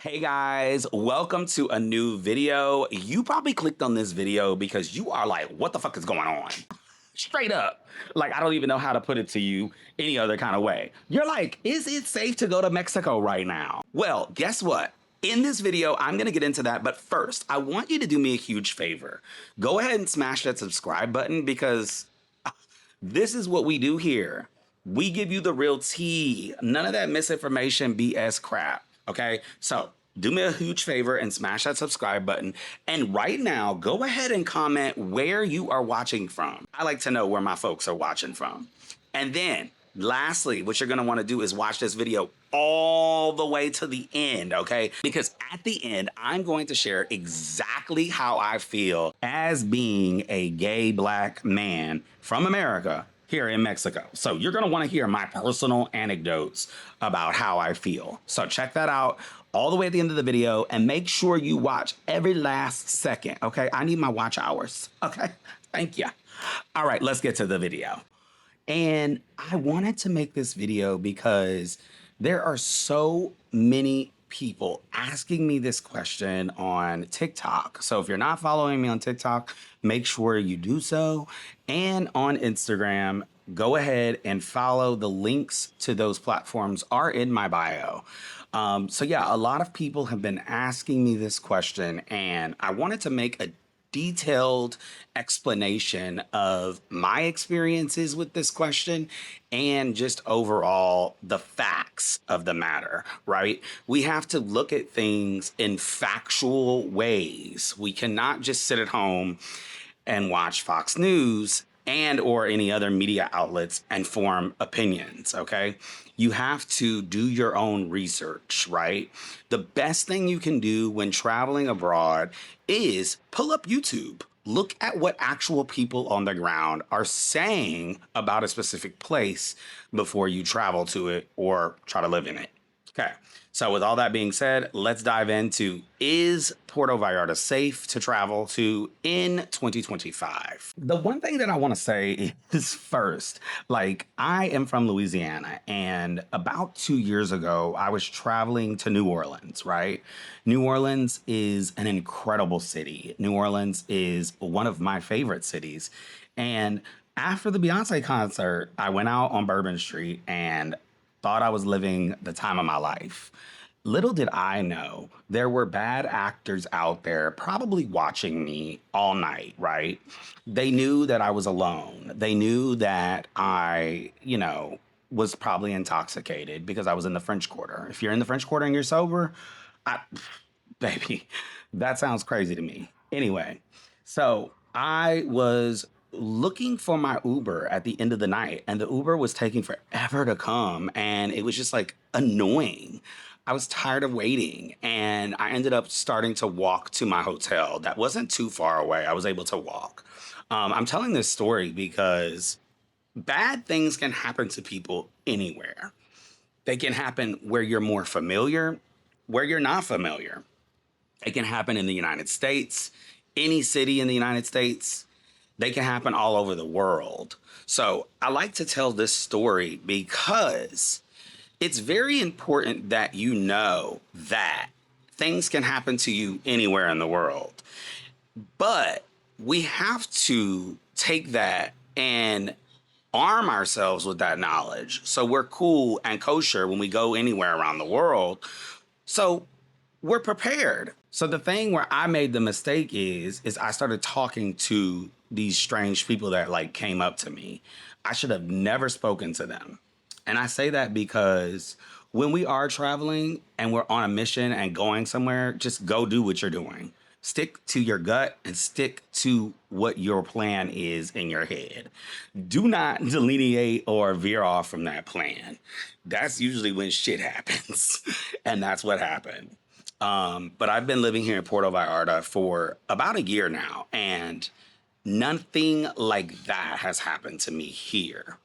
Hey guys, welcome to a new video. You probably clicked on this video because you are like, what the fuck is going on? Straight up. Like, I don't even know how to put it to you any other kind of way. You're like, is it safe to go to Mexico right now? Well, guess what? In this video, I'm gonna get into that, but first, I want you to do me a huge favor. Go ahead and smash that subscribe button because this is what we do here. We give you the real tea. None of that misinformation BS crap. Okay? So do me a huge favor and smash that subscribe button. And right now, go ahead and comment where you are watching from. I like to know where my folks are watching from. And then lastly, what you're gonna wanna do is watch this video all the way to the end, okay? Because at the end, I'm going to share exactly how I feel as being a gay black man from America here in Mexico. So you're gonna wanna hear my personal anecdotes about how I feel. So check that out all the way at the end of the video and make sure you watch every last second, okay? I need my watch hours, okay? Thank you. All right, let's get to the video. And I wanted to make this video because there are so many people asking me this question on TikTok. So if you're not following me on TikTok, make sure you do so. And on Instagram, go ahead and follow. The links to those platforms are in my bio. So yeah, a lot of people have been asking me this question, and I wanted to make a detailed explanation of my experiences with this question and just overall the facts of the matter, right? We have to look at things in factual ways. We cannot just sit at home and watch Fox News and or any other media outlets and form opinions, okay? You have to do your own research, right? The best thing you can do when traveling abroad is pull up YouTube. Look at what actual people on the ground are saying about a specific place before you travel to it or try to live in it. Okay, so with all that being said, let's dive into, is Puerto Vallarta safe to travel to in 2025? The one thing that I want to say is first, like, I am from Louisiana, and about 2 years ago, I was traveling to New Orleans, right? New Orleans is an incredible city. New Orleans is one of my favorite cities. And after the Beyonce concert, I went out on Bourbon Street and thought I was living the time of my life. Little did I know, there were bad actors out there probably watching me all night, right? They knew that I was alone. They knew that I, was probably intoxicated because I was in the French Quarter. If you're in the French Quarter and you're sober, baby, that sounds crazy to me. Anyway, so I was looking for my Uber at the end of the night, and the Uber was taking forever to come, and it was just like annoying. I was tired of waiting, and I ended up starting to walk to my hotel. That wasn't too far away. I was able to walk. I'm telling this story because bad things can happen to people anywhere. They can happen where you're more familiar, where you're not familiar. It can happen in the United States, any city in the United States. They can happen all over the world. So I like to tell this story because it's very important that you know that things can happen to you anywhere in the world. But we have to take that and arm ourselves with that knowledge so we're cool and kosher when we go anywhere around the world. So we're prepared. So the thing where I made the mistake is I started talking to these strange people that like came up to me. I should have never spoken to them. And I say that because when we are traveling and we're on a mission and going somewhere, just go do what you're doing. Stick to your gut and stick to what your plan is in your head. Do not delineate or veer off from that plan. That's usually when shit happens. And that's what happened. But I've been living here in Puerto Vallarta for about a year now, and nothing like that has happened to me here.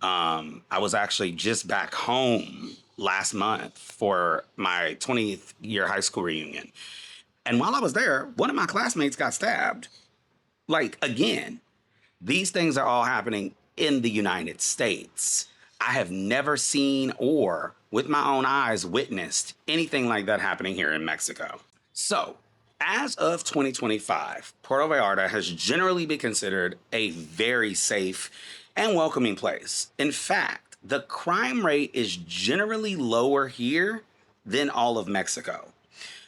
I was actually just back home last month for my 20th year high school reunion. And while I was there, one of my classmates got stabbed. Like, again, these things are all happening in the United States. I have never seen or with my own eyes witnessed anything like that happening here in Mexico. So, as of 2025, Puerto Vallarta has generally been considered a very safe and welcoming place. In fact, the crime rate is generally lower here than all of Mexico.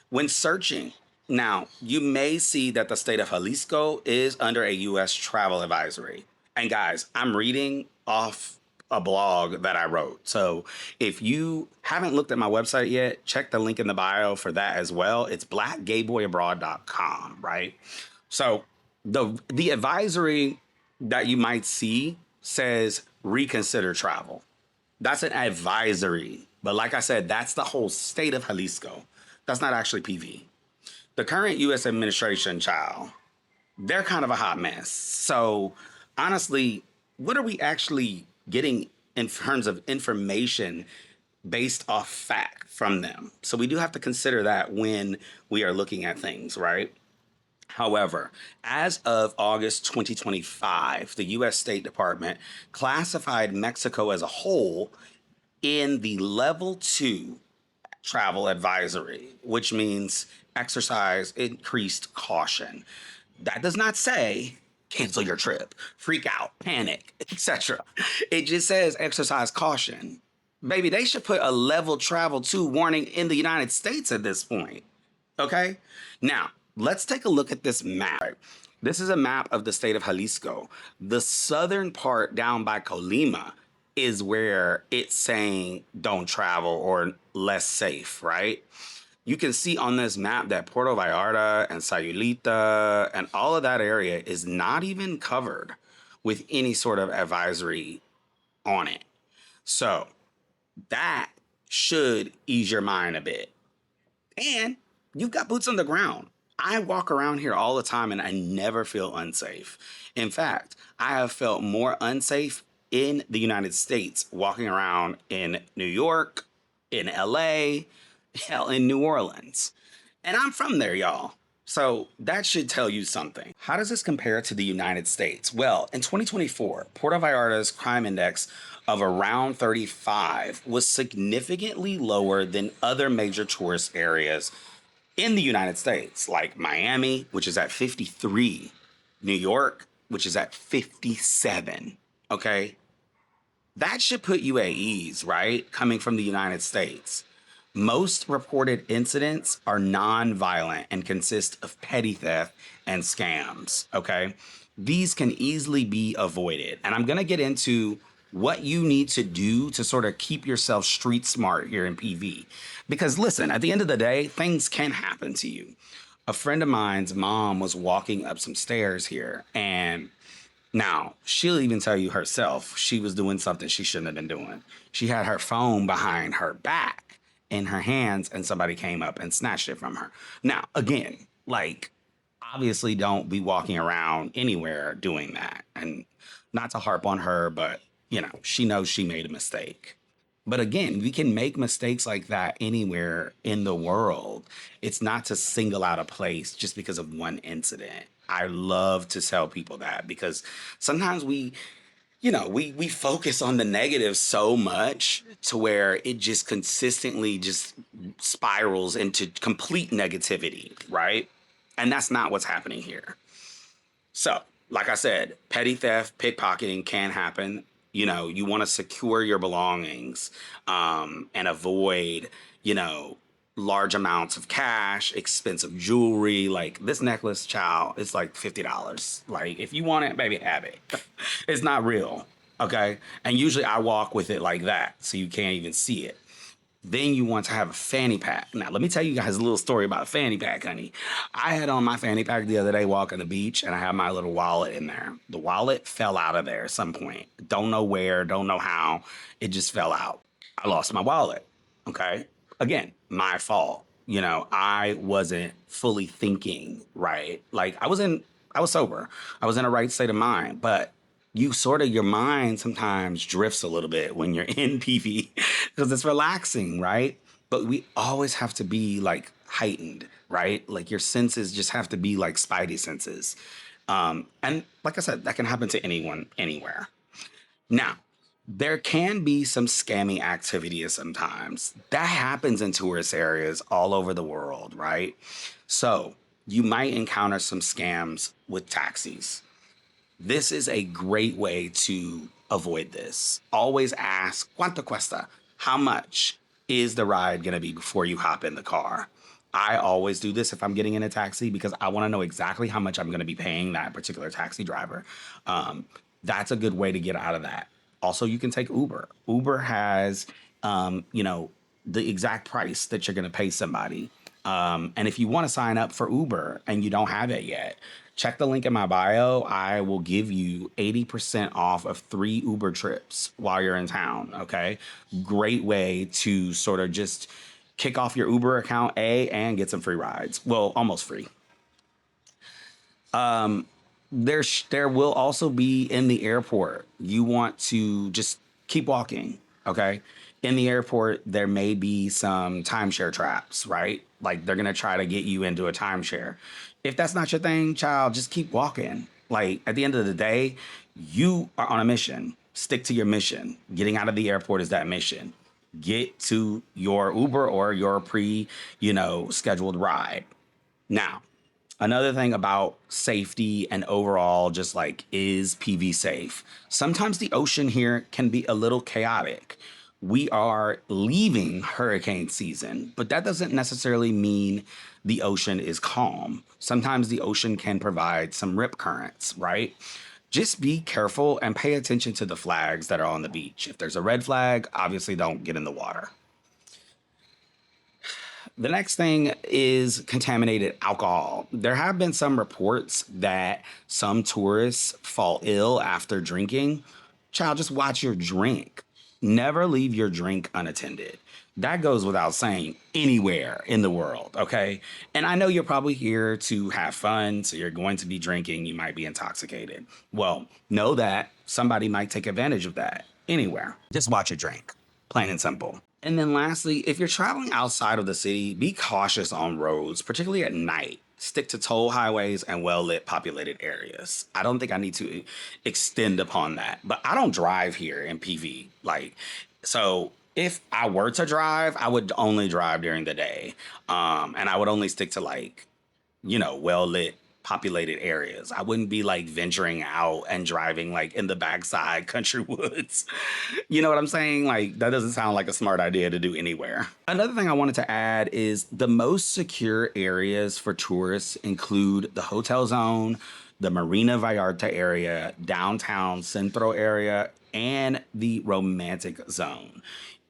When searching, now you may see that the state of Jalisco is under a U.S. travel advisory. And guys, I'm reading off a blog that I wrote. So if you haven't looked at my website yet, check the link in the bio for that as well. It's blackgayboyabroad.com, right? So the advisory that you might see says reconsider travel. That's an advisory. But like I said, that's the whole state of Jalisco. That's not actually PV. The current U.S. administration, child, they're kind of a hot mess. So honestly, what are we actually getting in terms of information based off fact from them? So we do have to consider that when we are looking at things, right? However, as of August 2025, the U.S. State Department classified Mexico as a whole in the level 2 travel advisory, which means exercise increased caution. That does not say cancel your trip, freak out, panic, etc. It just says exercise caution. Baby, they should put a level travel 2 warning in the United States at this point. Okay? Now, let's take a look at this map. This is a map of the state of Jalisco. The southern part down by Colima is where it's saying don't travel or less safe, right? You can see on this map that Puerto Vallarta and Sayulita and all of that area is not even covered with any sort of advisory on it. So that should ease your mind a bit. And you've got boots on the ground. I walk around here all the time and I never feel unsafe. In fact, I have felt more unsafe in the United States walking around in New York, in LA, hell, in New Orleans. And I'm from there, y'all. So that should tell you something. How does this compare to the United States? Well, in 2024, Puerto Vallarta's crime index of around 35 was significantly lower than other major tourist areas in the United States, like Miami, which is at 53, New York, which is at 57. Okay? That should put you at ease, right? Coming from the United States. Most reported incidents are non-violent and consist of petty theft and scams, okay? These can easily be avoided. And I'm going to get into what you need to do to sort of keep yourself street smart here in PV. Because listen, at the end of the day, things can happen to you. A friend of mine's mom was walking up some stairs here, and now, she'll even tell you herself she was doing something she shouldn't have been doing. She had her phone behind her back in her hands, and somebody came up and snatched it from her. Now, again, like, obviously don't be walking around anywhere doing that. And not to harp on her, but, you know, she knows she made a mistake. But again, we can make mistakes like that anywhere in the world. It's not to single out a place just because of one incident. I love to tell people that because sometimes we focus on the negative so much to where it just consistently just spirals into complete negativity, right? And that's not what's happening here. So, like I said, petty theft, pickpocketing can happen. You know, you want to secure your belongings and avoid, large amounts of cash, expensive jewelry. Like this necklace, child, it's like $50. Like if you want it, baby, have it. It's not real, okay? And usually I walk with it like that, so you can't even see it. Then you want to have a fanny pack. Now, let me tell you guys a little story about a fanny pack, honey. I had on my fanny pack the other day walking the beach, and I had my little wallet in there. The wallet fell out of there at some point. Don't know where, don't know how. It just fell out. I lost my wallet, okay? Again, my fault. I wasn't fully thinking right. Like, I was sober. I was in a right state of mind, but your mind sometimes drifts a little bit when you're in PV because it's relaxing, right? But we always have to be like heightened, right? Like your senses just have to be like spidey senses. And like I said, that can happen to anyone, anywhere. Now, there can be some scammy activity sometimes. That happens in tourist areas all over the world, right? So you might encounter some scams with taxis. This is a great way to avoid this. Always ask, ¿cuánto cuesta? How much is the ride going to be before you hop in the car? I always do this if I'm getting in a taxi because I want to know exactly how much I'm going to be paying that particular taxi driver. Um, that's a good way to get out of that. Also, you can take Uber. Uber has, you know, the exact price that you're going to pay somebody. And if you want to sign up for Uber and you don't have it yet, check the link in my bio. I will give you 80% off of 3 Uber trips while you're in town. Okay. Great way to sort of just kick off your Uber account, and get some free rides. Well, almost free. There will also be in the airport. You want to just keep walking, okay? In the airport, there may be some timeshare traps, right? Like they're gonna try to get you into a timeshare. If that's not your thing, child, just keep walking. Like at the end of the day, you are on a mission. Stick to your mission. Getting out of the airport is that mission. Get to your Uber or your scheduled ride. Now, another thing about safety and overall, just like, is PV safe? Sometimes the ocean here can be a little chaotic. We are leaving hurricane season, but that doesn't necessarily mean the ocean is calm. Sometimes the ocean can provide some rip currents, right? Just be careful and pay attention to the flags that are on the beach. If there's a red flag, obviously don't get in the water. The next thing is contaminated alcohol. There have been some reports that some tourists fall ill after drinking. Child, just watch your drink. Never leave your drink unattended. That goes without saying anywhere in the world, okay? And I know you're probably here to have fun, so you're going to be drinking, you might be intoxicated. Well, know that somebody might take advantage of that anywhere. Just watch your drink, plain and simple. And then lastly, if you're traveling outside of the city, be cautious on roads, particularly at night. Stick to toll highways and well-lit populated areas. I don't think I need to extend upon that, but I don't drive here in PV. So if I were to drive, I would only drive during the day. And I would only stick to well-lit populated areas. I wouldn't be like venturing out and driving like in the backside country woods. You know what I'm saying? Like that doesn't sound like a smart idea to do anywhere. Another thing I wanted to add is the most secure areas for tourists include the hotel zone, the Marina Vallarta area, downtown Centro area, and the romantic zone.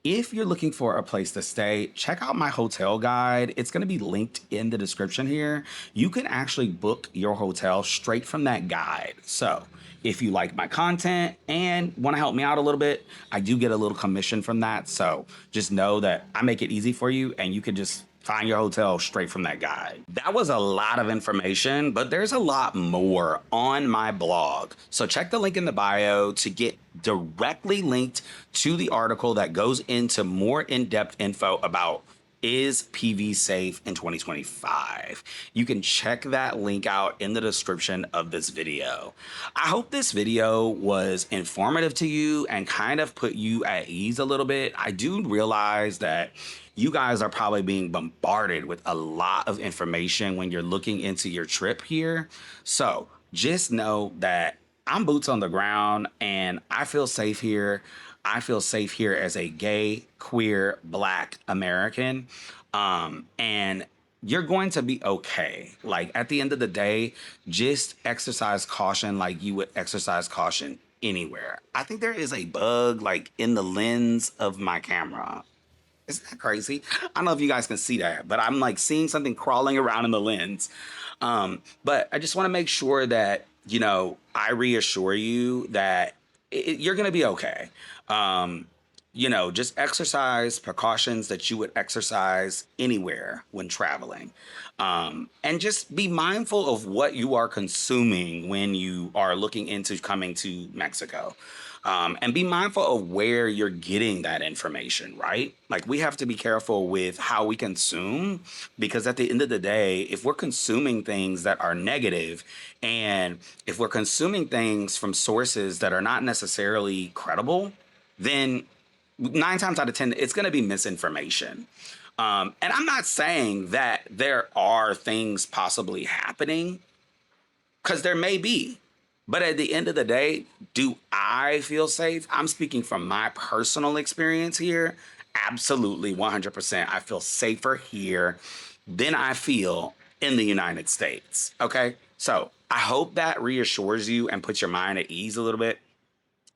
If you're looking for a place to stay, check out my hotel guide. It's going to be linked in the description here. You can actually book your hotel straight from that guide. So if you like my content and want to help me out a little bit, I do get a little commission from that. So just know that I make it easy for you and you can just find your hotel straight from that guide. That was a lot of information, but there's a lot more on my blog. So check the link in the bio to get directly linked to the article that goes into more in-depth info about is PV safe in 2025. You can check that link out in the description of this video. I hope this video was informative to you and kind of put you at ease a little bit. I do realize that you guys are probably being bombarded with a lot of information when you're looking into your trip here. So just know that I'm boots on the ground and I feel safe here. I feel safe here as a gay, queer, Black American. And you're going to be okay. Like at the end of the day, just exercise caution like you would exercise caution anywhere. I think there is a bug like in the lens of my camera. Isn't that crazy? I don't know if you guys can see that, but I'm like seeing something crawling around in the lens. But I just want to make sure that, I reassure you that you're going to be okay. Just exercise precautions that you would exercise anywhere when traveling. And just be mindful of what you are consuming when you are looking into coming to Mexico. And be mindful of where you're getting that information, right? Like we have to be careful with how we consume, because at the end of the day, if we're consuming things that are negative and if we're consuming things from sources that are not necessarily credible, then 9 times out of 10, it's going to be misinformation. And I'm not saying that there are things possibly happening, because there may be. But at the end of the day, do I feel safe? I'm speaking from my personal experience here. Absolutely, 100%. I feel safer here than I feel in the United States. Okay. So I hope that reassures you and puts your mind at ease a little bit.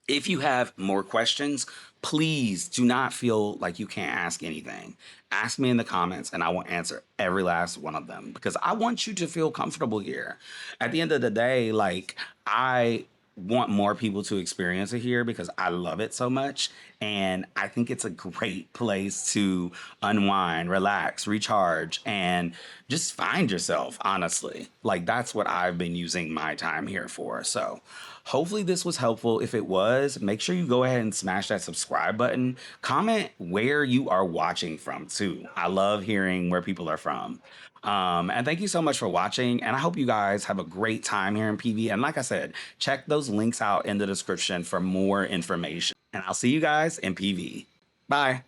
If you have more questions, please do not feel like you can't ask anything. Ask me in the comments and I will answer every last one of them, because I want you to feel comfortable here. At the end of the day, like, I want more people to experience it here because I love it so much. And I think it's a great place to unwind, relax, recharge, and just find yourself, honestly. Like, that's what I've been using my time here for. So hopefully this was helpful. If it was, make sure you go ahead and smash that subscribe button. Comment where you are watching from too. I love hearing where people are from. And thank you so much for watching. And I hope you guys have a great time here in PV. And like I said, check those links out in the description for more information. And I'll see you guys in PV. Bye.